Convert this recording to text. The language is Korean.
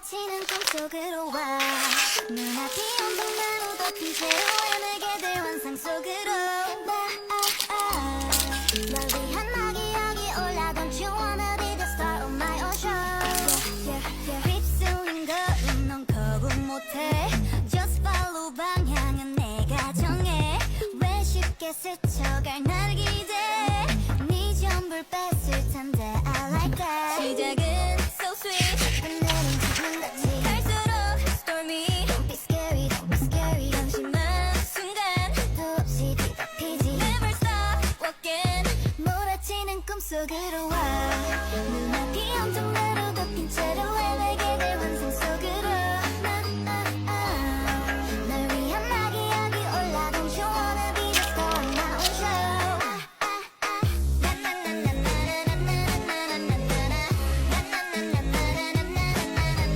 스치는 꿈속으로 와 눈앞이 온통 나로 덮인 채로 헤매게 될 환상 속으로 널 위한 막 이야기 올라 Don't you wanna be the star of my ocean 휩쓸린 걸음 넌 거부 못해 Just follow 방향은 내가 정해 왜 쉽게 스쳐갈 날 기대 네 전부를 뺐을 텐데 I like that